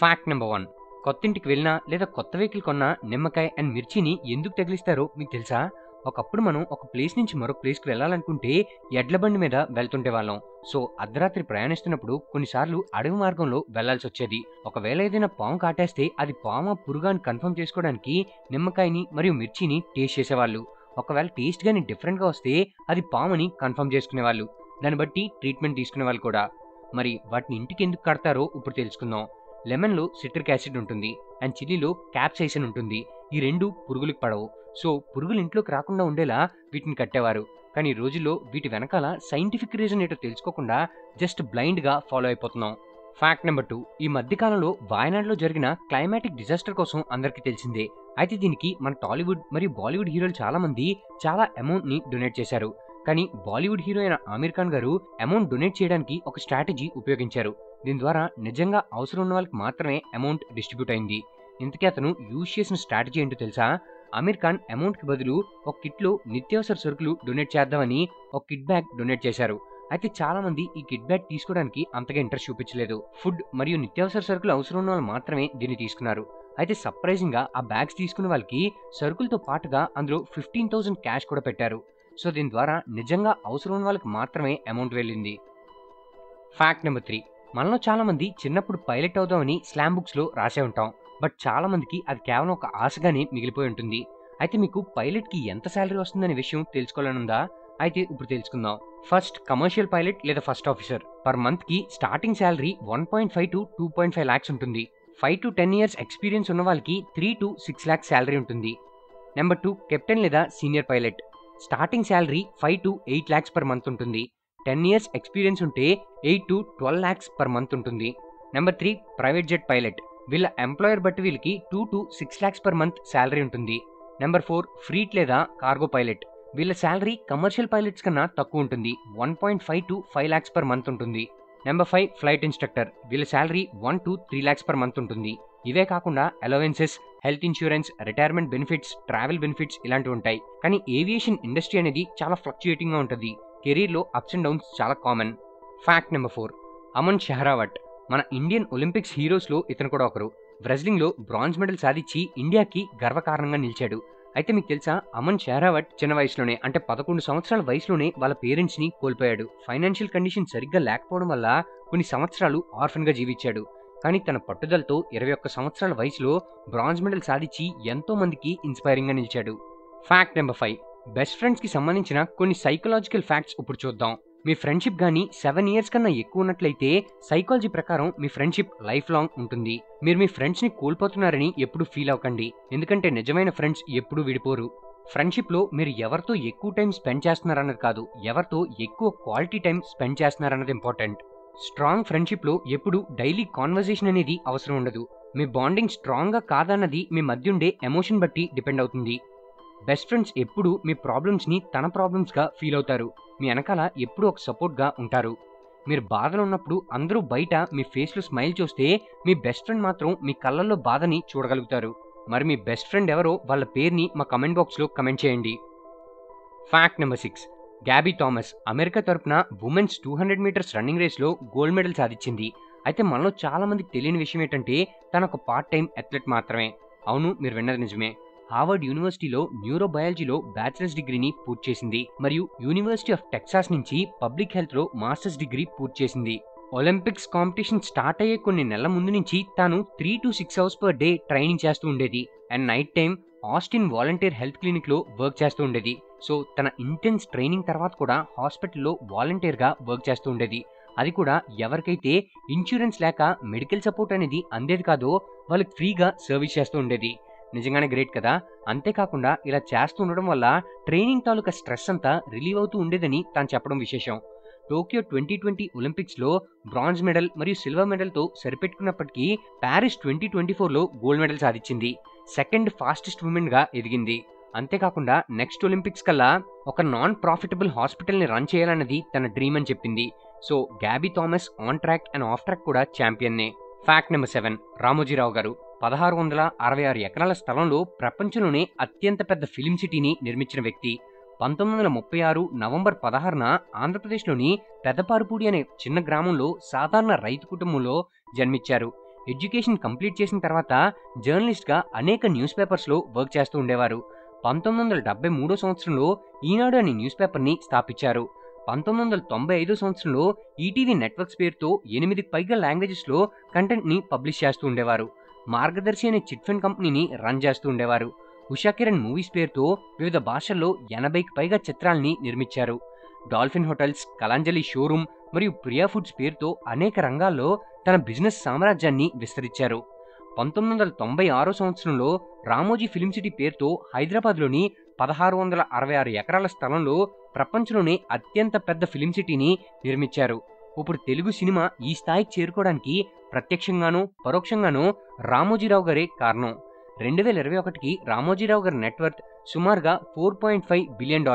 Fact number 1. కొత్తింటికి వెళ్ళినా లేదా కొత్త వెహికల్ కొన్నా నిమ్మకాయ అండ్ మిర్చిని ఎందుకు తగిలిస్తారో మీకు తెలుసా? ఒకప్పుడు మనం ఒక ప్లేస్ నుంచి మరొక ప్లేస్‌కి వెళ్ళాలనుకుంటే ఎడ్ల బండి మీద వెళ్తుండేవాళ్ళం. సో, అర్ధరాత్రి ప్రయాణిస్తున్నప్పుడు కొన్నిసార్లు అడవి మార్గంలో వెళ్లాల్సొచ్చేది. ఒకవేళ ఏదైనా పాము కాటేస్తే అది పామా, పురుగా అని కన్ఫర్మ్ చేసుకోవడానికి నిమ్మకాయని మరియు మిర్చిని టేస్ట్ చేసేవాళ్ళు. ఒకవేళ టేస్ట్ గాని డిఫరెంట్‌గా వస్తే అది పామని కన్ఫర్మ్ చేసుకునేవాళ్ళు. దాన్ని బట్టి ట్రీట్మెంట్ తీసుకునేవాళ్ళు కూడా. మరి వాటిని ఇంటికెందుకు కడతారో ఇప్పుడు తెలుసుకుందాం. లెమన్‌లో సిట్రిక్ యాసిడ్ ఉంటుంది. అండ్ చిల్లీలో క్యాప్సైసిన్ ఉంటుంది. ఈ 2 పురుగులకు పడవు. సో, పురుగులు ఇంట్లోకి రాకుండా ఉండేలా వీటిని కట్టేవారు. కానీ ఈ రోజుల్లో వీటి వెనకాల సైంటిఫిక్ రీజన్ ఏంటో తెలుసుకోకుండా జస్ట్ బ్లైండ్‌గా ఫాలో అయిపోతున్నాం. Fact number 2. ఈ మధ్య కాలంలో వాయనాడ్‌లో జరిగిన క్లైమాటిక్ డిజాస్టర్ కోసం అందరికీ తెలిసిందే. అయితే దీనికి మన టాలీవుడ్ మరియు బాలీవుడ్ హీరోలు చాలా అమౌంట్‌ని డొనేట్ చేశారు. కానీ బాలీవుడ్ హీరో అయిన ఆమీర్ ఖాన్ గారు అమౌంట్ డొనేట్ చేయడానికి ఒక స్ట్రాటజీ ఉపయోగించారు. దీని ద్వారా నిజంగా అవసరం ఉన్న వాళ్ళకి మాత్రమే అమౌంట్ డిస్ట్రిబ్యూట్ అయింది. ఇంతకీ అతను యూజ్ చేసిన స్ట్రాటజీ ఏంటో తెలుసా? ఆమీర్ ఖాన్ అమౌంట్‌కి బదులు ఒక కిట్‌లో నిత్యావసర సరుకులు డొనేట్ చేద్దామని ఒక కిట్ బ్యాగ్ డొనేట్ చేశారు. అయితే చాలా మంది ఈ కిట్ బ్యాగ్ తీసుకోవడానికి అంతగా ఇంట్రెస్ట్ చూపించలేదు. ఫుడ్ మరియు నిత్యావసర సరుకులు అవసరం ఉన్న వాళ్ళు మాత్రమే దీన్ని తీసుకున్నారు. అయితే సర్ప్రైజింగ్‌గా ఆ బ్యాగ్స్ తీసుకున్న వాళ్ళకి సరుకులతో పాటుగా అందులో 15,000 క్యాష్ కూడా పెట్టారు. సో, దీని ద్వారా నిజంగా అవసరం ఉన్న వాళ్ళకి మాత్రమే అమౌంట్ వెళ్ళింది. Fact number 3. మనలో చాలా మంది చిన్నప్పుడు పైలట్ అవుదామని స్లామ్ బుక్స్‌లో రాసే ఉంటాం. బట్ చాలా మందికి అది కేవలం ఒక ఆశగానే మిగిలిపోయి ఉంటుంది. అయితే మీకు పైలట్‌కి ఎంత సాలరీ వస్తుందనే విషయం తెలుసుకోవాలనుందా? అయితే ఇప్పుడు తెలుసుకుందాం. ఫస్ట్ కమర్షియల్ పైలట్ లేదా ఫస్ట్ ఆఫీసర్ పర్ మంత్‌కి స్టార్టింగ్ సాలరీ 1.5 to 2.5 లాక్స్ ఉంటుంది. 5 to 10 ఇయర్స్ ఎక్స్‌పీరియన్స్ ఉన్న వాళ్ళకి 3 to 6 లాక్స్ సాలరీ ఉంటుంది. నెంబర్ 2 కెప్టెన్ లేదా senior pilot. Starting salary 5 to 8 lakhs per month ఉంటుంది. 10 ఇయర్స్ ఎక్స్‌పీరియన్స్ ఉంటే 8 to 12 లాక్స్ పర్ మంత్ ఉంటుంది. Number 3 private jet pilot. వీళ్ళ ఎంప్లాయర్ బట్టి వీళ్ళకి 2 to 6 lakhs per month salary ఉంటుంది. నెంబర్ 4 ఫ్రీట్ లేదా కార్గో పైలట్. వీళ్ళ సాలరీ కమర్షియల్ పైలట్స్ కన్నా తక్కువ ఉంటుంది. 1.5 to 5 లాక్స్ పర్ మంత్ ఉంటుంది. Number 5 flight instructor. వీళ్ళ salary 1 to 3 lakhs per month ఉంటుంది. ఇవే కాకుండా allowances, health insurance, retirement benefits, travel benefits ఇలాంటివి ఉంటాయి. కానీ ఏవియేషన్ ఇండస్ట్రీ అనేది చాలా ఫ్లక్చుయేటింగ్‌గా ఉంటుంది. కెరీర్‌లో అప్స్ అండ్ డౌన్స్ చాలా కామన్. Fact number 4. అమన్ షెహరావత్. మన ఇండియన్ ఒలింపిక్స్ హీరోస్‌లో ఇతను కూడా ఒకరు. రెజ్లింగ్‌లో బ్రాంజ్ మెడల్ సాధించి ఇండియాకి గర్వకారణంగా నిలిచాడు. అయితే మీకు తెలుసా, అమన్ షెహరావత్ చిన్న వయసులోనే అంటే 11 సంవత్సరాల వయసులోనే వాళ్ళ పేరెంట్స్‌ని కోల్పోయాడు. ఫైనాన్షియల్ కండిషన్ సరిగ్గా లేకపోవడం వల్ల కొన్ని సంవత్సరాలు ఆర్ఫన్‌గా జీవించాడు. కానీ తన పట్టుదలతో 21 సంవత్సరాల వయసులో బ్రాంజ్ మెడల్ సాధించి ఎంతో మందికి ఇన్స్పైరింగ్‌గా నిలిచాడు. Fact number 5. బెస్ట్ ఫ్రెండ్స్‌కి సంబంధించిన కొన్ని సైకలాజికల్ ఫ్యాక్ట్స్ ఇప్పుడు చూద్దాం. మీ ఫ్రెండ్‌షిప్ గాని 7 ఇయర్స్ కన్నా ఎక్కువ ఉన్నట్లయితే సైకాలజీ ప్రకారం మీ ఫ్రెండ్‌షిప్ లైఫ్ లాంగ్ ఉంటుంది. మీరు మీ ఫ్రెండ్స్‌ని కోల్పోతున్నారని ఎప్పుడు ఫీల్ అవ్వకండి. ఎందుకంటే నిజమైన ఫ్రెండ్స్ ఎప్పుడూ విడిపోరు. ఫ్రెండ్షిప్‌లో మీరు ఎవరితో ఎక్కువ టైం స్పెండ్ చేస్తున్నారన్నది కాదు, ఎవరితో ఎక్కువ క్వాలిటీ టైం స్పెండ్ చేస్తున్నారన్నది ఇంపార్టెంట్. స్ట్రాంగ్ ఫ్రెండ్షిప్‌లో ఎప్పుడు డైలీ కాన్వర్సేషన్ అనేది అవసరం ఉండదు. మీ బాండింగ్ స్ట్రాంగ్‌గా కాదన్నది మీ మధ్య ఉండే ఎమోషన్ బట్టి డిపెండ్ అవుతుంది. బెస్ట్ ఫ్రెండ్స్ ఎప్పుడూ మీ ప్రాబ్లమ్స్‌ని తన ప్రాబ్లమ్స్‌గా ఫీల్ అవుతారు. మీ వెనకాల ఎప్పుడూ ఒక సపోర్ట్‌గా ఉంటారు. మీరు బాధలో ఉన్నప్పుడు అందరూ బయట మీ ఫేస్‌లో స్మైల్ చూస్తే మీ బెస్ట్ ఫ్రెండ్ మాత్రం మీ కళ్ళల్లో బాధని చూడగలుగుతారు. మరి మీ బెస్ట్ ఫ్రెండ్ ఎవరో వాళ్ళ పేరుని మా కామెంట్ బాక్స్‌లో కామెంట్ చేయండి. Fact number 6. Gabby Thomas America తరపున ఉమెన్స్ 200 మీటర్స్ రన్నింగ్ రేస్‌లో గోల్డ్ మెడల్ సాధించింది. అయితే మనలో చాలా మందికి తెలియని విషయం ఏంటంటే తను ఒక పార్ట్ టైం అథ్లెట్ మాత్రమే. అవును, మీరు విన్నది నిజమే. హార్వర్డ్ యూనివర్సిటీలో న్యూరోబయాలజీలో బ్యాచిలర్స్ డిగ్రీని పూర్తి చేసింది మరియు యూనివర్సిటీ ఆఫ్ టెక్సాస్ నుంచి పబ్లిక్ హెల్త్‌లో మాస్టర్స్ డిగ్రీ పూర్తి చేసింది. ఒలింపిక్స్ కాంపిటీషన్ స్టార్ట్ అయ్యే కొన్ని నెలల ముందు నుంచి తాను 3 to 6 hours per day training చేస్తూ ఉండేది. And night time Austin volunteer health క్లినిక్‌లో వర్క్ చేస్తూ ఉండేది. సో, తన ఇంటెన్స్ ట్రైనింగ్ తర్వాత కూడా హాస్పిటల్‌లో వాలంటీర్‌గా వర్క్ చేస్తూ ఉండేది. అది కూడా ఎవరికైతే ఇన్సూరెన్స్ లేక మెడికల్ సపోర్ట్ అనేది అందేది కాదో వాళ్ళకి ఫ్రీగా సర్వీస్ చేస్తూ ఉండేది. నిజంగానే గ్రేట్ కదా! అంతేకాకుండా ఇలా చేస్తూ ఉండడం వల్ల ట్రైనింగ్ తాలూకా స్ట్రెస్ అంతా రిలీవ్ అవుతూ ఉండేదని తాను చెప్పడం విశేషం. టోక్యో 2020 ఒలింపిక్స్‌లో బ్రాంజ్ మెడల్ మరియు సిల్వర్ మెడల్‌తో సరిపెట్టుకున్నప్పటికీ పారిస్ 2024లో గోల్డ్ మెడల్ సాధించింది. సెకండ్ ఫాస్టెస్ట్ ఉమెన్‌గా ఎదిగింది. అంతేకాకుండా నెక్స్ట్ ఒలింపిక్స్ కల్లా ఒక నాన్ ప్రాఫిటబుల్ హాస్పిటల్‌ని రన్ చేయాలన్నది తన డ్రీమ్ అని చెప్పింది. So, Gabby Thomas on track and off track కూడా ఛాంపియన్నే. Fact number 7. రామోజీరావు గారు 1666 ఎకరాల స్థలంలో ప్రపంచంలోనే అత్యంత పెద్ద ఫిల్మ్ సిటీని నిర్మించిన వ్యక్తి. 1936 నవంబర్ 16న ఆంధ్రప్రదేశ్లోని పెదపారుపూడి అనే చిన్న గ్రామంలో సాధారణ రైతు కుటుంబంలో జన్మించారు. ఎడ్యుకేషన్ కంప్లీట్ చేసిన తర్వాత జర్నలిస్ట్గా అనేక న్యూస్ పేపర్స్లో వర్క్ చేస్తూ ఉండేవారు. 1973 సంవత్సరంలో ఈనాడు అనే న్యూస్ పేపర్ని స్థాపించారు. 1995 సంవత్సరంలో ఈటీవీ నెట్వర్క్స్ పేరుతో 8కి పైగా లాంగ్వేజెస్లో కంటెంట్ని పబ్లిష్ చేస్తూ ఉండేవారు. మార్గదర్శి అనే చిట్ ఫండ్ కంపెనీని రన్ చేస్తూ ఉండేవారు. ఉషా కిరణ్ మూవీస్ పేరుతో వివిధ భాషల్లో 80కి పైగా చిత్రాల్ని నిర్మించారు. డాల్ఫిన్ హోటల్స్, కలాంజలి షోరూమ్ మరియు ప్రియా ఫుడ్స్ పేరుతో అనేక రంగాల్లో తన బిజినెస్ సామ్రాజ్యాన్ని విస్తరించారు. 1996 సంవత్సరంలో రామోజీ ఫిల్మ్ సిటీ పేరుతో హైదరాబాద్లోని 1666 ఎకరాల స్థలంలో ప్రపంచంలోనే అత్యంత పెద్ద ఫిల్మ్ సిటీని నిర్మించారు. ఇప్పుడు తెలుగు సినిమా ఈ స్థాయికి చేరుకోవడానికి ప్రత్యక్షంగానూ పరోక్షంగానూ రామోజీరావు గారే కారణం. 2021కి రామోజీరావు గారి నెట్వర్త్ సుమారుగా $4.5 బిలియన్,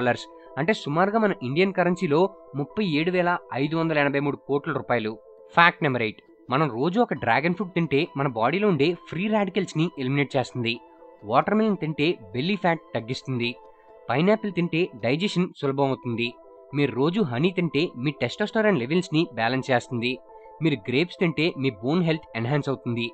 అంటే సుమారుగా మన ఇండియన్ కరెన్సీలో 37,583 కోట్ల రూపాయలు. Fact number 8. మనం రోజు ఒక డ్రాగన్ ఫ్రూట్ తింటే మన బాడీలో ఉండే ఫ్రీ రాడికల్స్ని ఎలిమినేట్ చేస్తుంది. వాటర్ మిలన్ తింటే బెల్లీ ఫ్యాట్ తగ్గిస్తుంది. పైనాపిల్ తింటే డైజెషన్ సులభం అవుతుంది. మీరు రోజు హనీ తింటే మీ టెస్టోస్టెరాన్ లెవెల్స్ని బ్యాలెన్స్ చేస్తుంది. మీరు గ్రేప్స్ తింటే మీ బోన్ హెల్త్ ఎన్హాన్స్ అవుతుంది.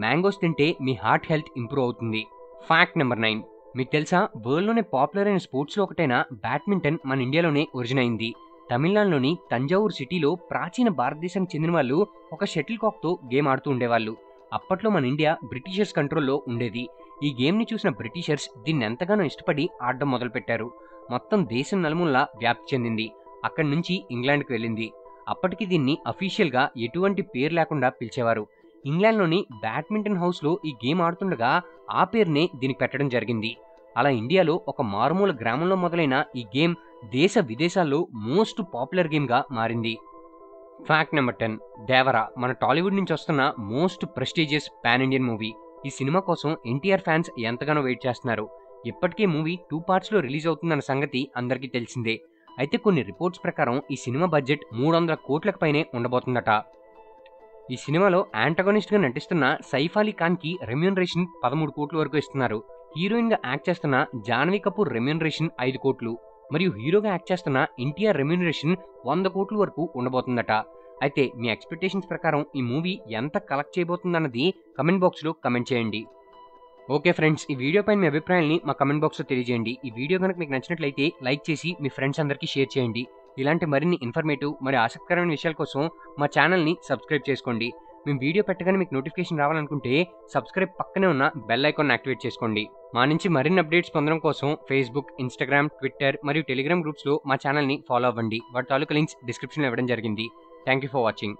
మ్యాంగోస్ తింటే మీ హార్ట్ హెల్త్ ఇంప్రూవ్ అవుతుంది. Fact number 9. మీకు తెలుసా, వరల్డ్లోనే పాపులర్ అయిన స్పోర్ట్స్లో ఒకటైన బ్యాడ్మింటన్ మన ఇండియాలోనే ఒరిజిన్ అయింది. తమిళనాడులోని తంజావూరు సిటీలో ప్రాచీన భారతదేశానికి చెందిన వాళ్ళు ఒక షటిల్ కాక్తో గేమ్ ఆడుతూ ఉండేవాళ్ళు. అప్పట్లో మన ఇండియా బ్రిటిషర్స్ కంట్రోల్లో ఉండేది. ఈ గేమ్ని చూసిన బ్రిటిషర్స్ దీన్ని ఎంతగానో ఇష్టపడి ఆడడం మొదలుపెట్టారు. మొత్తం దేశం నలుమూలలా వ్యాప్తి చెందింది. అక్కడి నుంచి ఇంగ్లాండ్కి వెళ్ళింది. అప్పటికి దీన్ని అఫీషియల్గా ఎటువంటి పేరు లేకుండా పిలిచేవారు. ఇంగ్లాండ్లోని బ్యాడ్మింటన్ హౌస్లో ఈ గేమ్ ఆడుతుండగా ఆ పేరునే దీనికి పెట్టడం జరిగింది. అలా ఇండియాలో ఒక మారుమూల గ్రామంలో మొదలైన ఈ గేమ్ దేశ విదేశాల్లో మోస్ట్ పాపులర్ గేమ్గా మారింది. Fact number 10. దేవరా మన టాలీవుడ్ నుంచి వస్తున్న most prestigious pan Indian movie. ఈ సినిమా కోసం ఎన్టీఆర్ ఫ్యాన్స్ ఎంతగానో వెయిట్ చేస్తున్నారు. ఇప్పటికే మూవీ 2 పార్ట్స్లో రిలీజ్ అవుతుందన్న సంగతి అందరికీ తెలిసిందే. అయితే కొన్ని రిపోర్ట్స్ ప్రకారం ఈ సినిమా బడ్జెట్ 300 కోట్లకు పైనే ఉండబోతుందట. ఈ సినిమాలో యాంటగోనిస్ట్గా నటిస్తున్న సైఫ్ అలీ ఖాన్కి రెమ్యూనరేషన్ 13 కోట్ల వరకు ఇస్తున్నారు. హీరోయిన్గా యాక్ట్ చేస్తున్న జాన్వీ కపూర్ రెమ్యూనరేషన్ 5 కోట్లు మరియు హీరోగా యాక్ట్ చేస్తున్న ఎన్టీఆర్ రెమ్యూనరేషన్ 100 కోట్ల వరకు ఉండబోతుందట. అయితే మీ ఎక్స్పెక్టేషన్స్ ప్రకారం ఈ మూవీ ఎంత కలెక్ట్ చేయబోతుందన్నది కమెంట్ బాక్స్లో కమెంట్ చేయండి. ఓకే ఫ్రెండ్స్, ఈ వీడియో పైన మీ అభిప్రాయాన్ని మా కమెంట్ బాక్స్లో తెలియజేయండి. ఈ వీడియో కనుక మీకు నచ్చినట్లయితే లైక్ చేసి మీ ఫ్రెండ్స్ అందరికీ షేర్ చేయండి. ఇలాంటి మరిన్ని ఇన్ఫర్మేటివ్ మరియు ఆసక్తికరమైన విషయాల కోసం మా ఛానల్ని సబ్స్క్రైబ్ చేసుకోండి. మేము వీడియో పెట్టగానే మీకు నోటిఫికేషన్ రావాలనుకుంటే సబ్స్క్రైబ్ పక్కనే ఉన్న బెల్ ఐకాన్ యాక్టివేట్ చేసుకోండి. మా నుంచి మరిన్ని అప్డేట్స్ పొందడం కోసం ఫేస్బుక్, ఇన్స్టాగ్రామ్, ట్విట్టర్ మరియు టెలిగ్రామ్ గ్రూప్స్లో మా ఛానల్ని ఫాలో అవ్వండి. వాటి తాలూకా లింక్స్ డిస్క్రిప్షన్లో ఇవ్వడం జరిగింది. Thank you for watching.